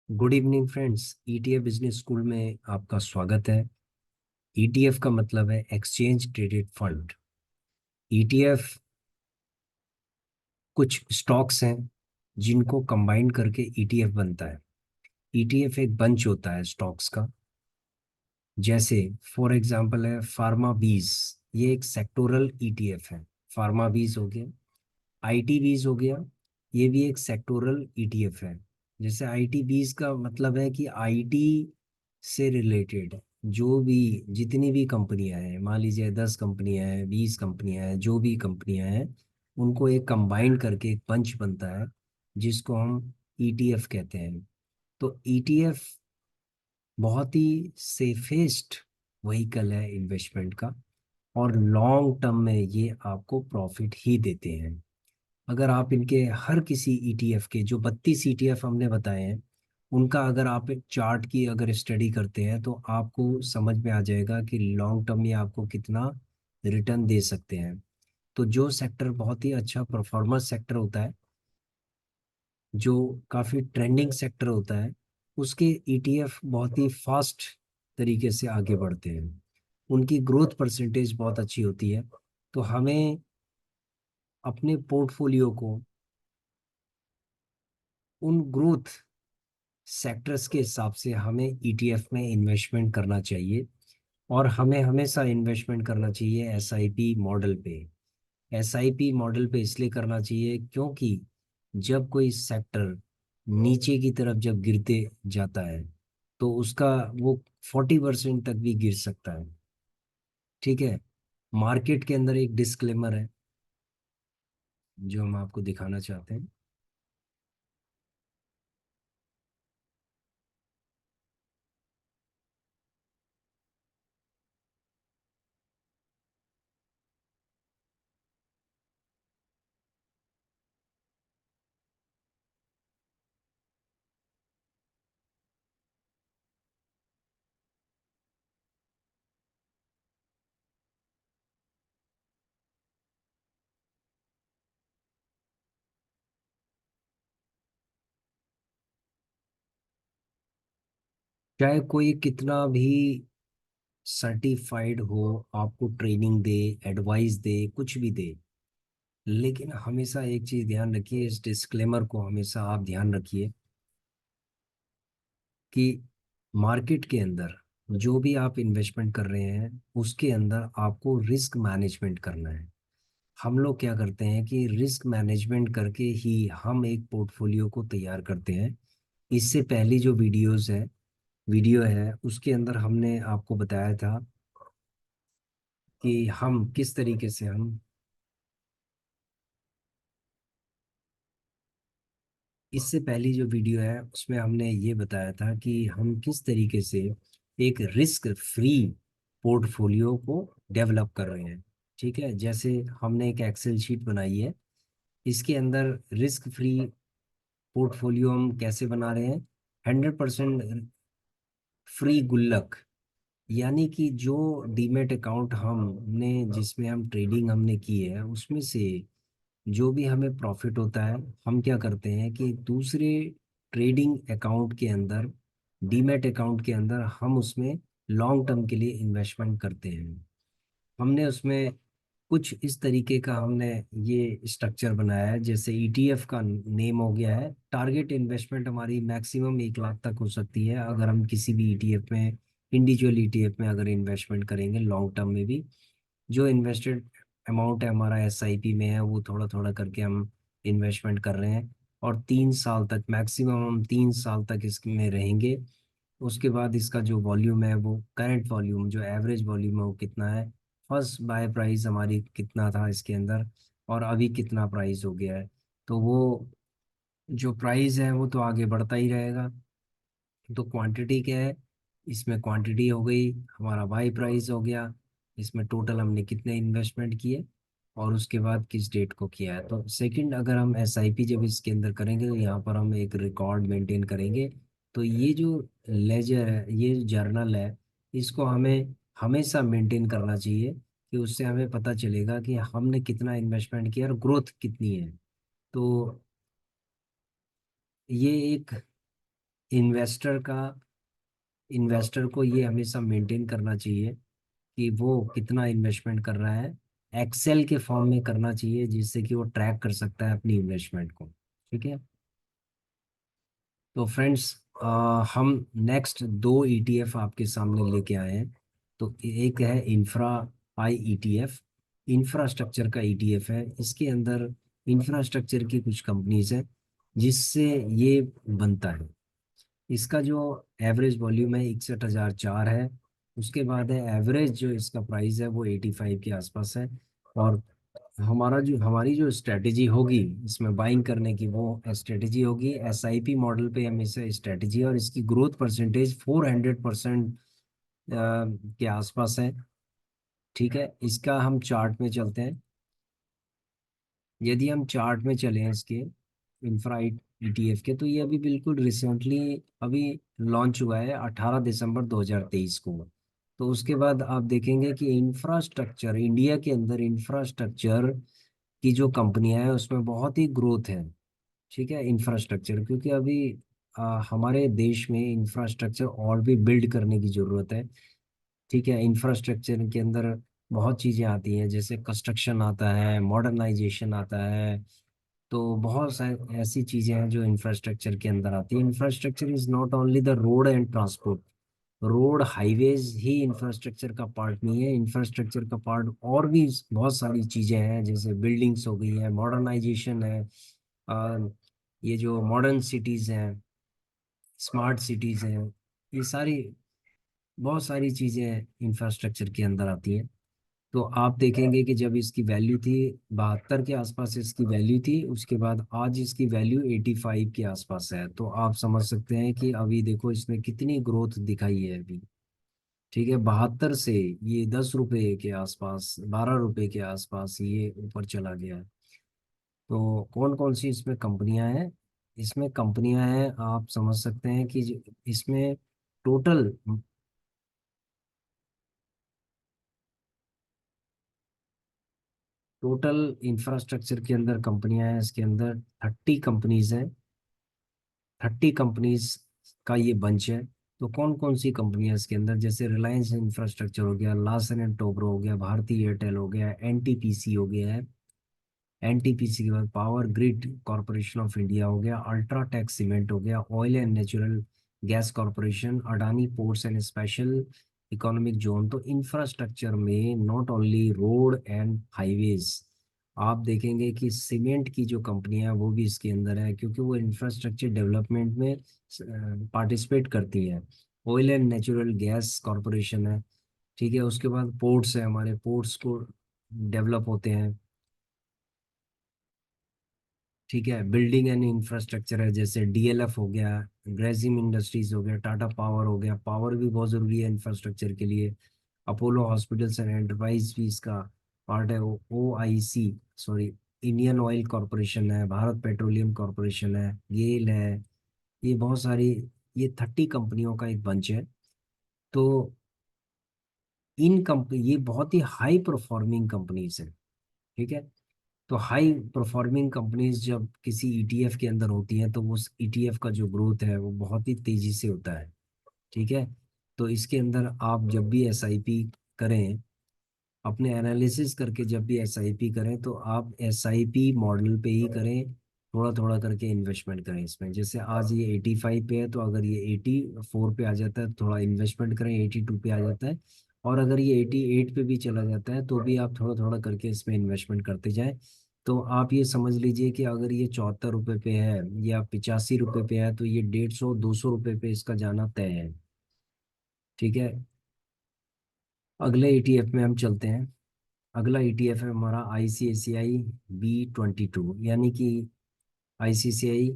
Good evening friends. ETF business school में आपका स्वागत है। ईटीएफ का मतलब है एक्सचेंज ट्रेडेड फंड। ईटीएफ कुछ स्टॉक्स हैं जिनको कंबाइन करके ईटीएफ बनता है। ईटीएफ एक बंच होता है स्टॉक्स का। जैसे फॉर एग्जांपल है फार्मा बीज, ये एक सेक्टोरल ईटीएफ है। फार्मा बीज हो गया, आईटी बीज हो गया, ये भी एक सेक्टोरल ईटीएफ है। जैसे आईटी बीज का मतलब है कि आईटी से रिलेटेड जो भी जितनी भी कंपनियां हैं, मान लीजिए 10 कंपनियां हैं, 20 कंपनियां हैं, जो भी कंपनियां हैं उनको एक कंबाइन करके एक पंच बनता है जिसको हम ईटीएफ कहते हैं। तो ईटीएफ बहुत ही सेफेस्ट व्हीकल है इन्वेस्टमेंट का, और लॉन्ग टर्म में ये आपको प्रॉफिट ही देते हैं। अगर आप इनके हर किसी ईटीएफ के जो 32 ईटीएफ हमने बताए हैं उनका अगर आप एक चार्ट की अगर स्टडी करते हैं तो आपको समझ में आ जाएगा कि लॉन्ग टर्म में आपको कितना रिटर्न दे सकते हैं। तो जो सेक्टर बहुत ही अच्छा परफॉर्मेंस सेक्टर होता है, जो काफ़ी ट्रेंडिंग सेक्टर होता है, उसके ईटीएफ बहुत ही फास्ट तरीके से आगे बढ़ते हैं। उनकी ग्रोथ परसेंटेज बहुत अच्छी होती है। तो हमें अपने पोर्टफोलियो को उन ग्रोथ सेक्टर्स के हिसाब से हमें ईटीएफ में इन्वेस्टमेंट करना चाहिए। और हमें हमेशा इन्वेस्टमेंट करना चाहिए एसआईपी मॉडल पे। एसआईपी मॉडल पे इसलिए करना चाहिए क्योंकि जब कोई सेक्टर नीचे की तरफ जब गिरते जाता है तो उसका वो 40% तक भी गिर सकता है। ठीक है। मार्केट के अंदर एक डिस्क्लेमर है जो हम आपको दिखाना चाहते हैं। चाहे कोई कितना भी सर्टिफाइड हो, आपको ट्रेनिंग दे, एडवाइस दे, कुछ भी दे, लेकिन हमेशा एक चीज ध्यान रखिए, इस डिस्क्लेमर को हमेशा आप ध्यान रखिए कि मार्केट के अंदर जो भी आप इन्वेस्टमेंट कर रहे हैं उसके अंदर आपको रिस्क मैनेजमेंट करना है। हम लोग क्या करते हैं कि रिस्क मैनेजमेंट करके ही हम एक पोर्टफोलियो को तैयार करते हैं। इससे पहली जो वीडियो है उसके अंदर हमने आपको बताया था कि हम किस तरीके से हम इससे पहली जो वीडियो है उसमें हमने ये बताया था कि हम किस तरीके से एक रिस्क फ्री पोर्टफोलियो को डेवलप कर रहे हैं। ठीक है। जैसे हमने एक एक्सेल शीट बनाई है, इसके अंदर रिस्क फ्री पोर्टफोलियो हम कैसे बना रहे हैं। 100% फ्री गुल्लक, यानी कि जो डीमेट अकाउंट हमने जिसमें हम ट्रेडिंग हमने की है उसमें से जो भी हमें प्रॉफिट होता है हम क्या करते हैं कि दूसरे ट्रेडिंग अकाउंट के अंदर, डीमैट अकाउंट के अंदर हम उसमें लॉन्ग टर्म के लिए इन्वेस्टमेंट करते हैं। हमने उसमें कुछ इस तरीके का हमने ये स्ट्रक्चर बनाया है। जैसे ईटीएफ का नेम हो गया है, टारगेट इन्वेस्टमेंट हमारी मैक्सिमम 1 लाख तक हो सकती है अगर हम किसी भी ईटीएफ में, इंडिविजुअल ईटीएफ में अगर इन्वेस्टमेंट करेंगे लॉन्ग टर्म में भी। जो इन्वेस्टेड अमाउंट है हमारा एसआईपी में है वो थोड़ा थोड़ा करके हम इन्वेस्टमेंट कर रहे हैं। और 3 साल तक मैक्सिमम हम 3 साल तक इसमें रहेंगे। उसके बाद इसका जो वॉल्यूम है वो करंट वॉल्यूम, जो एवरेज वॉल्यूम है वो कितना है, फर्स्ट बाय प्राइस हमारी कितना था इसके अंदर, और अभी कितना प्राइस हो गया है। तो वो जो प्राइस है वो तो आगे बढ़ता ही रहेगा। तो क्वांटिटी क्या है, इसमें क्वांटिटी हो गई, हमारा बाई प्राइस हो गया, इसमें टोटल हमने कितने इन्वेस्टमेंट किए और उसके बाद किस डेट को किया है। तो सेकंड, अगर हम एसआईपी जब इसके अंदर करेंगे तो यहाँ पर हम एक रिकॉर्ड मेंटेन करेंगे। तो ये जो लेजर है, ये जर्नल है, इसको हमें हमेशा मेंटेन करना चाहिए कि उससे हमें पता चलेगा कि हमने कितना इन्वेस्टमेंट किया और ग्रोथ कितनी है। तो ये एक इन्वेस्टर का इन्वेस्टर को ये हमेशा मेंटेन करना चाहिए कि वो कितना इन्वेस्टमेंट कर रहा है। एक्सेल के फॉर्म में करना चाहिए जिससे कि वो ट्रैक कर सकता है अपनी इन्वेस्टमेंट को। ठीक है। तो फ्रेंड्स, हम नेक्स्ट दो ईटीएफ आपके सामने लेके आए हैं। तो एक है इंफ्रा आई ईटीएफ। इंफ्रास्ट्रक्चर का ईटीएफ है। इसके अंदर इंफ्रास्ट्रक्चर की कुछ कंपनीज हैं जिससे ये बनता है। इसका जो एवरेज वॉल्यूम है 61,004 है। उसके बाद है एवरेज जो इसका प्राइस है वो 85 के आसपास है। और हमारी जो स्ट्रेटेजी होगी इसमें बाइंग करने की, वो स्ट्रेटेजी होगी एसआईपी मॉडल पे। हम इसे स्ट्रेटेजी और इसकी ग्रोथ परसेंटेज 400% के आसपास है। ठीक है। इसका हम चार्ट में चलते हैं। यदि हम चार्ट में चलें इसके इंफ्रा ईटीएफ के, तो ये अभी बिल्कुल रिसेंटली अभी लॉन्च हुआ है 18 दिसंबर 2023 को। तो उसके बाद आप देखेंगे कि इंफ्रास्ट्रक्चर, इंडिया के अंदर इंफ्रास्ट्रक्चर की जो कंपनियां हैं उसमें बहुत ही ग्रोथ है। ठीक है। इंफ्रास्ट्रक्चर क्योंकि अभी हमारे देश में इंफ्रास्ट्रक्चर और भी बिल्ड करने की जरूरत है। ठीक है। इंफ्रास्ट्रक्चर के अंदर बहुत चीजें आती हैं, जैसे कंस्ट्रक्शन आता है, मॉडर्नाइजेशन आता है। तो बहुत सारी ऐसी चीजें हैं जो इंफ्रास्ट्रक्चर के अंदर आती है। Infrastructure is not only the road and transport. Road highways he infrastructure का पार्ट नहीं है। इंफ्रास्ट्रक्चर का पार्ट और भी बहुत सारी चीजें हैं, जैसे बिल्डिंग्स हो गई है, मॉडर्नाइजेशन है, ये जो मॉडर्न सिटीज हैं, स्मार्ट सिटीज हैं, ये सारी बहुत सारी चीजें इंफ्रास्ट्रक्चर के अंदर आती हैं। तो आप देखेंगे कि जब इसकी वैल्यू थी 72 के आसपास, इसकी वैल्यू थी, उसके बाद आज इसकी वैल्यू 85 के आसपास है। तो आप समझ सकते हैं कि अभी देखो इसने कितनी ग्रोथ दिखाई है अभी। ठीक है। 72 से ये 10 रुपए के आसपास, 12 रुपए के आसपास ये ऊपर चला गया है। तो कौन कौन सी इसमें कंपनियां हैं? इसमें कंपनियां हैं, आप समझ सकते हैं कि इसमें टोटल टोटल इंफ्रास्ट्रक्चर के अंदर कंपनियां हैं, इसके अंदर 30 कंपनीज हैं। 30 कंपनीज का ये बंच है। तो कौन कौन सी कंपनियां इसके अंदर, जैसे रिलायंस इंफ्रास्ट्रक्चर हो गया, लार्सन एंड टोब्रो हो गया, भारती एयरटेल हो गया, एनटीपीसी हो गया है। एनटीपीसी के बाद power grid corporation of India हो गया, अल्ट्राटेक सीमेंट हो गया, oil and natural gas corporation, Adani ports and special economic zone. तो इंफ्रास्ट्रक्चर में not only road and highways, आप देखेंगे कि सीमेंट की जो कंपनियां हैं वो भी इसके अंदर है, क्योंकि वो इंफ्रास्ट्रक्चर डेवलपमेंट में पार्टिसिपेट करती हैं। Oil and natural gas corporation है। ठीक है। उसके बाद पोर्ट्स है, हमारे पोर्ट्स को डेवलप होते हैं। ठीक है। बिल्डिंग एंड इंफ्रास्ट्रक्चर है, जैसे डीएलएफ हो गया, ग्रेजिम इंडस्ट्रीज हो गया, टाटा पावर हो गया। पावर भी बहुत जरूरी है इंफ्रास्ट्रक्चर के लिए। अपोलो हॉस्पिटल्स एंड एंटरप्राइज भी इसका पार्ट है। ओ आई सी, सॉरी, इंडियन ऑयल कॉरपोरेशन है, भारत पेट्रोलियम कॉरपोरेशन है, गेल है। ये बहुत सारी, ये 30 कंपनियों का एक बंच है। तो इन कंपनी, ये बहुत ही हाई परफॉर्मिंग कंपनीज है। ठीक है। तो हाई परफॉर्मिंग कंपनीज जब किसी ईटीएफ के अंदर होती हैं तो उस ईटीएफ का जो ग्रोथ है वो बहुत ही तेजी से होता है। ठीक है। तो इसके अंदर आप जब भी एसआईपी करें, अपने एनालिसिस करके जब भी एसआईपी करें, तो आप एसआईपी मॉडल पे ही करें। थोड़ा थोड़ा करके इन्वेस्टमेंट करें इसमें। जैसे आज ये 85 पे है, तो अगर ये 84 पे आ जाता है तो थोड़ा इन्वेस्टमेंट करें, 82 पे आ जाता है। और अगर ये 88 पे भी चला जाता है तो भी आप थोड़ा थोड़ा करके इसमें इन्वेस्टमेंट करते जाएं। तो आप ये समझ लीजिए कि अगर ये 74 रुपये पे है या 85 रुपये पे है, तो ये 150-200 रुपये पे इसका जाना तय है। ठीक है। अगले ईटीएफ में हम चलते हैं। अगला ईटीएफ है हमारा आईसीआईसीआई B22, यानी कि आईसीआईसीआई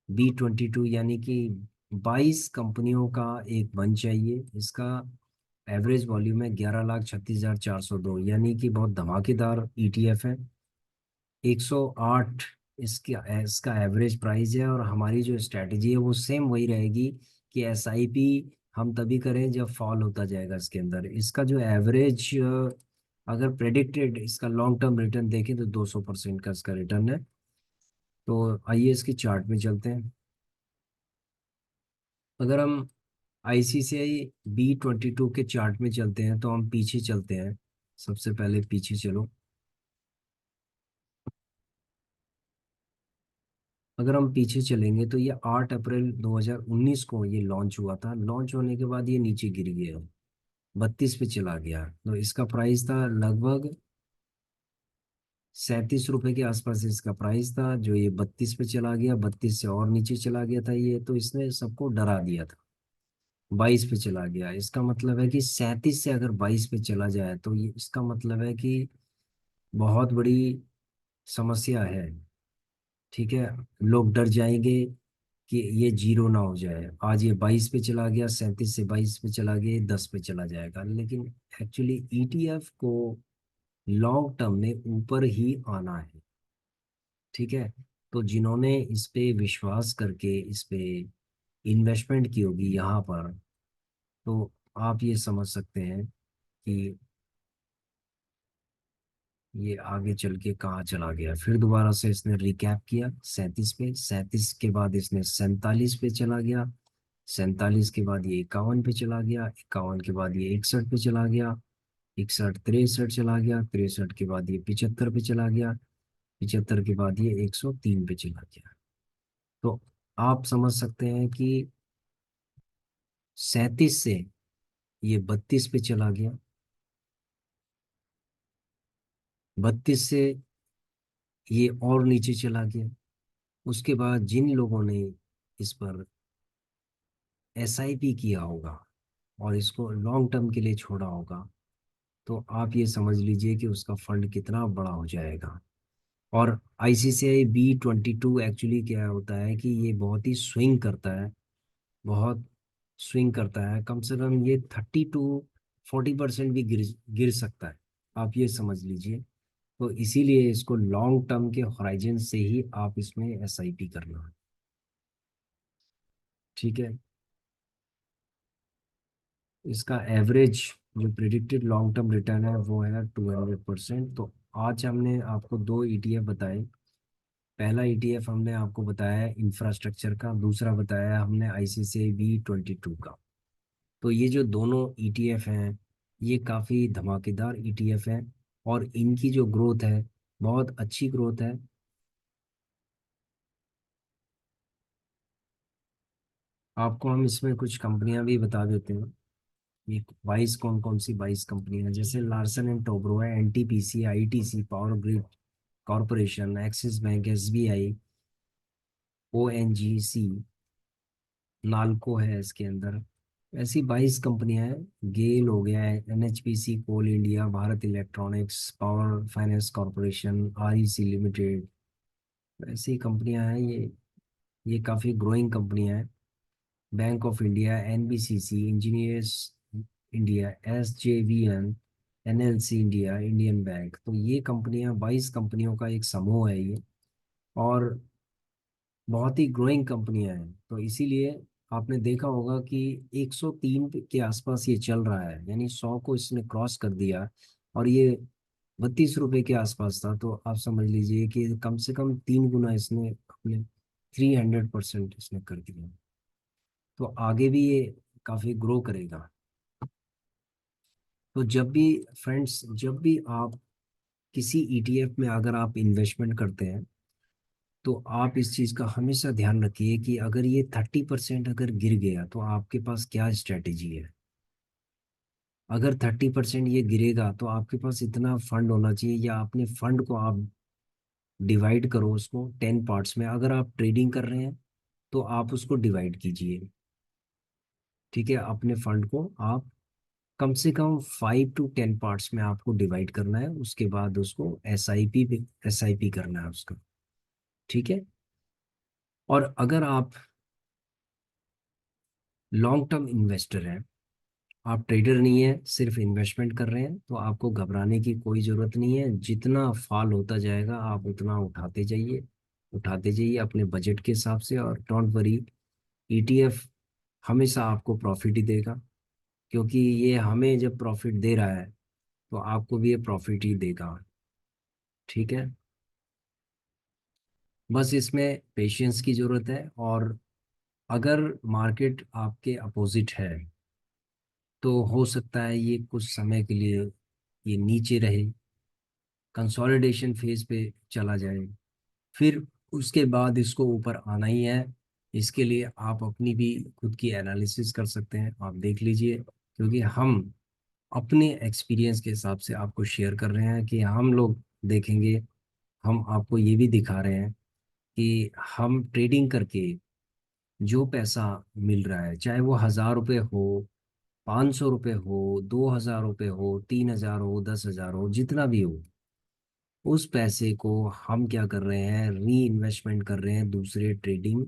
B22, यानी कि 22 कंपनियों का एक मंच है ये। इसका एवरेज वॉल्यूम है 11,36,402, यानी कि बहुत धमाकेदार ईटीएफ है। 108 इसका इसका एवरेज प्राइस है। और हमारी जो स्ट्रैटेजी है वो सेम वही रहेगी कि एसआईपी हम तभी करें जब फॉल होता जाएगा इसके अंदर। इसका जो एवरेज, अगर प्रेडिक्टेड इसका लॉन्ग टर्म रिटर्न देखें तो 200% का इसका रिटर्न है। तो आइए इसके चार्ट में चलते हैं। अगर हम ICICI B22 के चार्ट में चलते हैं तो हम पीछे चलते हैं। सबसे पहले पीछे चलो। अगर हम पीछे चलेंगे तो ये 8 अप्रैल 2019 को ये लॉन्च हुआ था। लॉन्च होने के बाद ये नीचे गिर गया, 32 पे चला गया। तो इसका प्राइस था लगभग 37 रुपए के आसपास। इसका प्राइस था, जो ये 32 पे चला गया, 32 से और नीचे चला गया था ये, तो इसने सबको डरा दिया था। 22 पे चला गया। इसका मतलब है कि 37 से अगर 22 पे चला जाए तो ये इसका मतलब है कि बहुत बड़ी समस्या है। ठीक है, लोग डर जाएंगे कि ये जीरो ना हो जाए। आज ये 22 पे चला गया, 37 से 22 पे चला गया, ये 10 पे चला जाएगा। लेकिन एक्चुअली ETF को लॉन्ग टर्म में ऊपर ही आना है। ठीक है, तो जिन्होंने इस पे विश्वास करके इस पे इन्वेस्टमेंट की होगी यहाँ पर, तो आप ये समझ सकते हैं कि ये आगे चल के कहाँ चला गया। फिर दोबारा से इसने रिकैप किया 37 पे, 37 के बाद इसने 47 पे चला गया, 47 के बाद ये 51 पे चला गया, 51 के बाद ये 61 पे चला गया, 61 63 चला गया, 63 के बाद ये 75 पे चला गया, 75 के बाद ये 103 पे चला गया। तो आप समझ सकते हैं कि 37 से ये 32 पे चला गया, 32 से ये और नीचे चला गया। उसके बाद जिन लोगों ने इस पर SIP किया होगा और इसको लॉन्ग टर्म के लिए छोड़ा होगा, तो आप ये समझ लीजिए कि उसका फंड कितना बड़ा हो जाएगा। और ICICI B22 एक्चुअली क्या होता है कि ये बहुत ही स्विंग करता है, बहुत स्विंग करता है। कम से कम ये 30 to 40% भी गिर गिर सकता है, आप ये समझ लीजिए। तो इसीलिए इसको लॉन्ग टर्म के होराइजन से ही आप इसमें SIP करना। ठीक है, इसका एवरेज जो प्रिडिक्टेड लॉन्ग टर्म रिटर्न है वो है 200%। तो आज हमने आपको दो ETF बताए। पहला ETF हमने आपको बताया है इंफ्रास्ट्रक्चर का, दूसरा बताया हमने ICICI B22 का। तो ये जो दोनों ETF हैं, ये काफ़ी धमाकेदार ETF हैं और इनकी जो ग्रोथ है बहुत अच्छी ग्रोथ है। आपको हम इसमें कुछ कंपनियां भी बता देते हैं। ये 22 कौन कौन सी 22 कंपनियां हैं, जैसे लार्सन एंड टोब्रो है, NTPC, ITC, power grid corporation, axis bank, SBI, ONGC, NALCO है इसके अंदर। ऐसी 22 कंपनियां हैं। गेल हो गया है, NHPC, coal India, Bharat electronics, power finance corporation, REC limited, ऐसी कंपनियां हैं ये काफ़ी ग्रोइंग कंपनियां हैं। Bank of India, NBCC, engineers India, SJVN, NLC India, Indian bank. तो ये कंपनियां 22 कंपनियों का एक समूह है ये, और बहुत ही ग्रोइंग कंपनियां हैं। तो इसीलिए आपने देखा होगा कि 103 के आसपास ये चल रहा है, यानी 100 को इसने क्रॉस कर दिया। और ये 32 रुपए के आसपास था। तो आप समझ लीजिए कि कम से कम 3 गुना इसने अपने 300% इसने कर दिया। तो आगे भी ये काफ़ी ग्रो करेगा। तो जब भी फ्रेंड्स, जब भी आप किसी ETF में अगर आप इन्वेस्टमेंट करते हैं, तो आप इस चीज़ का हमेशा ध्यान रखिए कि अगर ये 30% अगर गिर गया तो आपके पास क्या स्ट्रेटेजी है। अगर 30% ये गिरेगा तो आपके पास इतना फंड होना चाहिए, या अपने फंड को आप डिवाइड करो उसको 10 पार्ट्स में। अगर आप ट्रेडिंग कर रहे हैं तो आप उसको डिवाइड कीजिए। ठीक है, अपने फंड को आप कम से कम 5 to 10 पार्ट्स में आपको डिवाइड करना है। उसके बाद उसको SIP करना है उसका। ठीक है, और अगर आप लॉन्ग टर्म इन्वेस्टर हैं, आप ट्रेडर नहीं है, सिर्फ इन्वेस्टमेंट कर रहे हैं, तो आपको घबराने की कोई ज़रूरत नहीं है। जितना फॉल होता जाएगा आप उतना उठाते जाइए, उठाते जाइए अपने बजट के हिसाब से। और डोंट वरी, ETF हमेशा आपको प्रॉफिट ही देगा, क्योंकि ये हमें जब प्रॉफिट दे रहा है तो आपको भी ये प्रॉफिट ही देगा। ठीक है, बस इसमें पेशेंस की ज़रूरत है। और अगर मार्केट आपके अपोजिट है तो हो सकता है ये कुछ समय के लिए ये नीचे रहे, कंसोलिडेशन फेज पे चला जाए, फिर उसके बाद इसको ऊपर आना ही है। इसके लिए आप अपनी भी खुद की एनालिसिस कर सकते हैं, आप देख लीजिए, क्योंकि हम अपने एक्सपीरियंस के हिसाब से आपको शेयर कर रहे हैं कि हम लोग देखेंगे, हम आपको ये भी दिखा रहे हैं कि हम ट्रेडिंग करके जो पैसा मिल रहा है, चाहे वो 1,000 रुपये हो, 500 रुपये हो, 2,000 रुपये हो, 3,000 हो, 10,000 हो, जितना भी हो, उस पैसे को हम क्या कर रहे हैं, री इन्वेस्टमेंट कर रहे हैं दूसरे ट्रेडिंग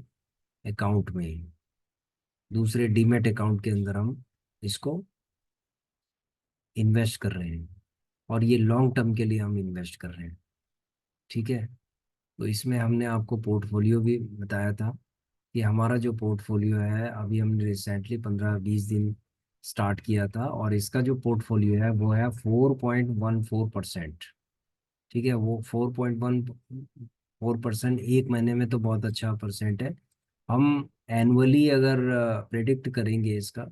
अकाउंट में, दूसरे डीमेट अकाउंट के अंदर हम इसको इन्वेस्ट कर रहे हैं। और ये लॉन्ग टर्म के लिए हम इन्वेस्ट कर रहे हैं। ठीक है। तो इसमें हमने आपको पोर्टफोलियो भी बताया था कि हमारा जो पोर्टफोलियो है, अभी हमने रिसेंटली 15-20 दिन स्टार्ट किया था, और इसका जो पोर्टफोलियो है वो है 4.14%। ठीक है, वो 4.14% एक महीने में तो बहुत अच्छा परसेंट है। हम एनुअली अगर प्रेडिक्ट करेंगे इसका,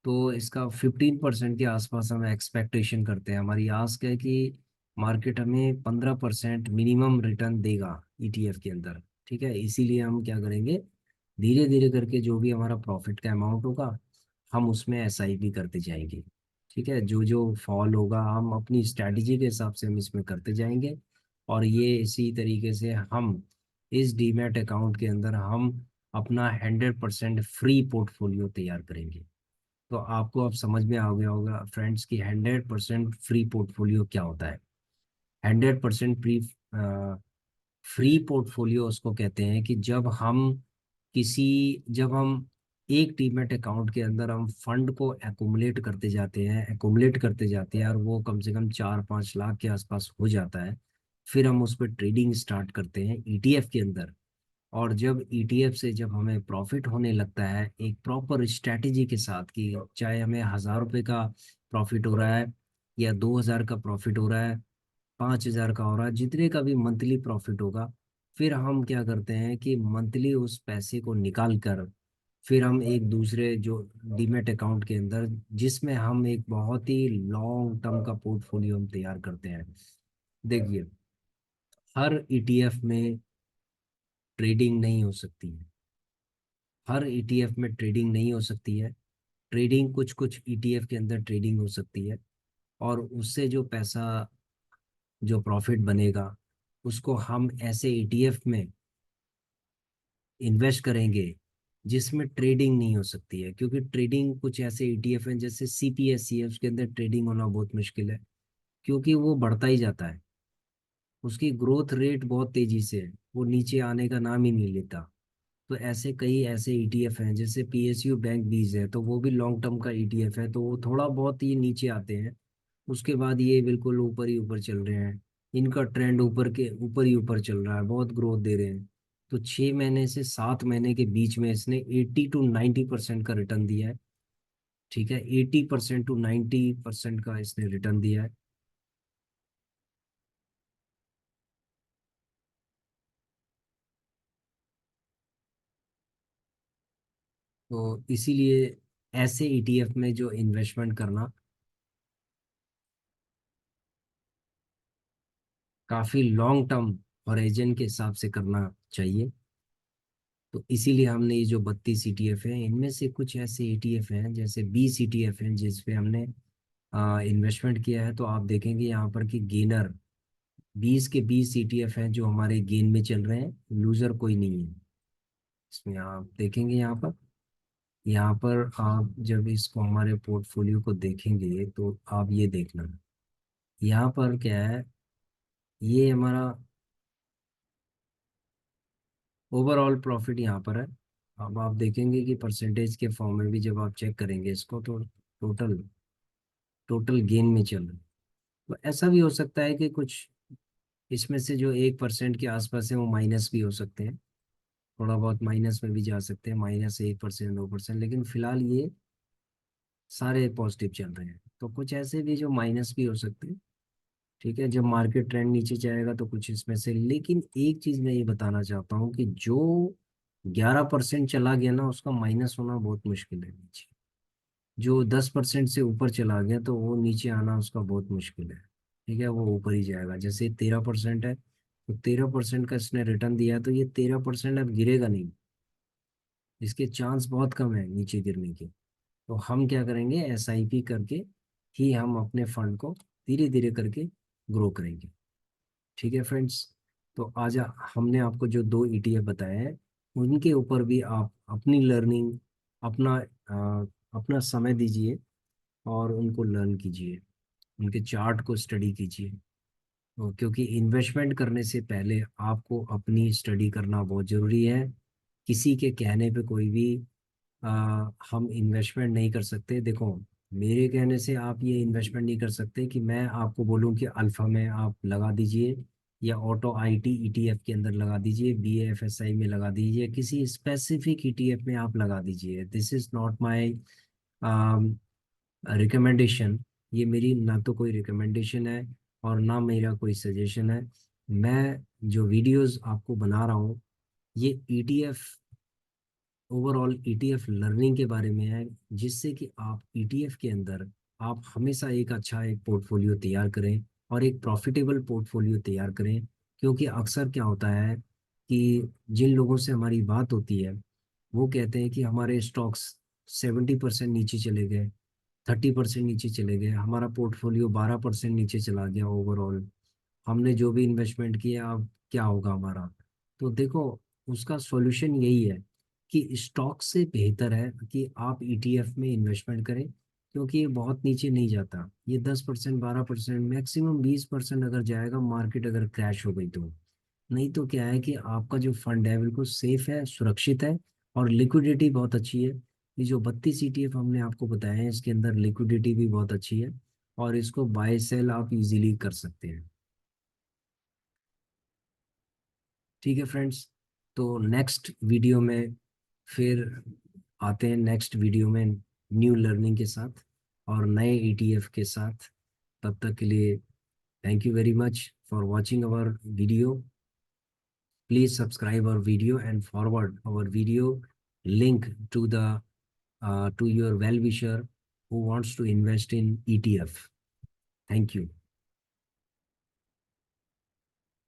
तो इसका 15% के आसपास हम एक्सपेक्टेशन करते हैं। हमारी आस्क है कि मार्केट हमें 15% मिनिमम रिटर्न देगा ईटीएफ के अंदर। ठीक है, इसीलिए हम क्या करेंगे, धीरे धीरे करके जो भी हमारा प्रॉफिट का अमाउंट होगा, हम उसमें एसआईपी करते जाएंगे। ठीक है, जो जो फॉल होगा हम अपनी स्ट्रैटेजी के हिसाब से हम इसमें करते जाएंगे। और ये इसी तरीके से हम इस डीमैट अकाउंट के अंदर हम अपना 100% फ्री पोर्टफोलियो तैयार करेंगे। तो आपको अब समझ में आ गया होगा फ्रेंड्स कि 100% फ्री पोर्टफोलियो क्या होता है। 100% फ्री फ्री पोर्टफोलियो उसको कहते हैं कि किसी जब हम एक डीमैट अकाउंट के अंदर हम फंड को एक्युमुलेट करते जाते हैं, और वो कम से कम 4-5 लाख के आसपास हो जाता है। फिर हम उस पर ट्रेडिंग स्टार्ट करते हैं ईटीएफ के अंदर। और जब ईटीएफ से जब हमें प्रॉफिट होने लगता है एक प्रॉपर स्ट्रैटेजी के साथ, कि चाहे हमें 1,000 रुपये का प्रॉफिट हो रहा है, या 2,000 का प्रॉफिट हो रहा है, 5,000 का हो रहा है, जितने का भी मंथली प्रॉफिट होगा, फिर हम क्या करते हैं कि मंथली उस पैसे को निकाल कर फिर हम एक दूसरे जो डीमेट अकाउंट के अंदर, जिसमें हम एक बहुत ही लॉन्ग टर्म का पोर्टफोलियो हम तैयार करते हैं। देखिए, हर ईटीएफ में ट्रेडिंग नहीं हो सकती है। हर ईटीएफ में ट्रेडिंग नहीं हो सकती है। ट्रेडिंग कुछ कुछ ईटीएफ के अंदर ट्रेडिंग हो सकती है, और उससे जो पैसा, जो प्रॉफिट बनेगा, उसको हम ऐसे ईटीएफ में इन्वेस्ट करेंगे जिसमें ट्रेडिंग नहीं हो सकती है। क्योंकि ट्रेडिंग कुछ ऐसे ईटीएफ हैं जैसे सीपीएससी है, उसके अंदर ट्रेडिंग होना बहुत मुश्किल है, क्योंकि वो बढ़ता ही जाता है। उसकी ग्रोथ रेट बहुत तेजी से है, वो नीचे आने का नाम ही नहीं लेता। तो ऐसे कई ऐसे ईटीएफ हैं, जैसे पीएसयू बैंक बीज है, तो वो भी लॉन्ग टर्म का ईटीएफ है, तो वो थोड़ा बहुत ही नीचे आते हैं, उसके बाद ये बिल्कुल ऊपर ही ऊपर चल रहे हैं। इनका ट्रेंड ऊपर ही ऊपर चल रहा है, बहुत ग्रोथ दे रहे हैं। तो 6 महीने से 7 महीने के बीच में इसने 80 to 90% का रिटर्न दिया है। ठीक है, 80% to 90% का इसने रिटर्न दिया है। तो इसीलिए ऐसे ईटीएफ में जो इन्वेस्टमेंट करना काफी लॉन्ग टर्म हॉराइजन के हिसाब से करना चाहिए। तो इसीलिए हमने ये जो 32 ईटीएफ हैं, इनमें से कुछ ऐसे ईटीएफ हैं, जैसे 20 ईटीएफ हैं जिस पे हमने इन्वेस्टमेंट किया है। तो आप देखेंगे यहाँ पर कि गेनर 20 के 20 ईटीएफ हैं जो हमारे गेन में चल रहे हैं, लूजर कोई नहीं है इसमें। आप देखेंगे यहाँ पर आप जब इसको हमारे पोर्टफोलियो को देखेंगे तो आप ये देखना, यहाँ पर क्या है, ये हमारा ओवरऑल प्रॉफिट यहाँ पर है। अब आप देखेंगे कि परसेंटेज के फॉर्म में भी जब आप चेक करेंगे इसको, तो टोटल टोटल गेन में चल रहा है। तो ऐसा भी हो सकता है कि कुछ इसमें से जो 1% के आसपास है वो माइनस भी हो सकते हैं, थोड़ा बहुत माइनस में भी जा सकते हैं, -1%, 2%, लेकिन फिलहाल ये सारे पॉजिटिव चल रहे हैं। तो कुछ ऐसे भी जो माइनस भी हो सकते हैं, ठीक है, जब मार्केट ट्रेंड नीचे जाएगा तो कुछ इसमें से, लेकिन एक चीज मैं ये बताना चाहता हूँ कि जो 11% चला गया ना, उसका माइनस होना बहुत मुश्किल है नीचे। जो 10% से ऊपर चला गया तो वो नीचे आना उसका बहुत मुश्किल है। ठीक है, वो ऊपर ही जाएगा। जैसे 13% है, तो 13% का इसने रिटर्न दिया है, तो ये 13% अब गिरेगा नहीं। इसके चांस बहुत कम है नीचे गिरने के। तो हम क्या करेंगे, एसआईपी करके ही हम अपने फंड को धीरे धीरे करके ग्रो करेंगे। ठीक है फ्रेंड्स, तो आज हमने आपको जो दो ईटीएफ बताए हैं, उनके ऊपर भी आप अपनी लर्निंग, अपना अपना समय दीजिए और उनको लर्न कीजिए, उनके चार्ट को स्टडी कीजिए। क्योंकि इन्वेस्टमेंट करने से पहले आपको अपनी स्टडी करना बहुत ज़रूरी है। किसी के कहने पे कोई भी आ, हम इन्वेस्टमेंट नहीं कर सकते। देखो, मेरे कहने से आप ये इन्वेस्टमेंट नहीं कर सकते कि मैं आपको बोलूं कि अल्फा में आप लगा दीजिए, या ऑटो आईटी ईटीएफ के अंदर लगा दीजिए, बीएफएसआई में लगा दीजिए, किसी स्पेसिफिक ईटीएफ में आप लगा दीजिए। This is not my recommendation. ये मेरी ना तो कोई रिकमेंडेशन है और ना मेरा कोई सजेशन है। मैं जो वीडियोस आपको बना रहा हूँ, ये ईटीएफ, ओवरऑल ईटीएफ लर्निंग के बारे में है, जिससे कि आप ईटीएफ के अंदर आप हमेशा एक अच्छा एक पोर्टफोलियो तैयार करें और एक प्रॉफिटेबल पोर्टफोलियो तैयार करें। क्योंकि अक्सर क्या होता है कि जिन लोगों से हमारी बात होती है, वो कहते हैं कि हमारे स्टॉक्स 70% नीचे चले गए, 30% नीचे चले गए, हमारा पोर्टफोलियो 12% नीचे चला गया ओवरऑल, हमने जो भी इन्वेस्टमेंट किया अब क्या होगा हमारा। तो देखो, उसका सॉल्यूशन यही है कि स्टॉक से बेहतर है कि आप ईटीएफ में इन्वेस्टमेंट करें। क्योंकि ये बहुत नीचे नहीं जाता, ये 10%, 12%, मैक्सिमम 20% अगर जाएगा मार्केट अगर क्रैश हो गई तो। नहीं तो क्या है कि आपका जो फंड है बिल्कुल सेफ है, सुरक्षित है, और लिक्विडिटी बहुत अच्छी है। ये जो 32 ईटीएफ हमने आपको बताए हैं, इसके अंदर लिक्विडिटी भी बहुत अच्छी है, और इसको बाय सेल आप इजीली कर सकते हैं। ठीक है फ्रेंड्स, तो नेक्स्ट वीडियो में फिर आते हैं, नेक्स्ट वीडियो में न्यू लर्निंग के साथ और नए ईटीएफ के साथ। तब तक के लिए thank you very much for watching our video. Please subscribe our video and forward our video link to the to your well-wisher who wants to invest in ETF. Thank you.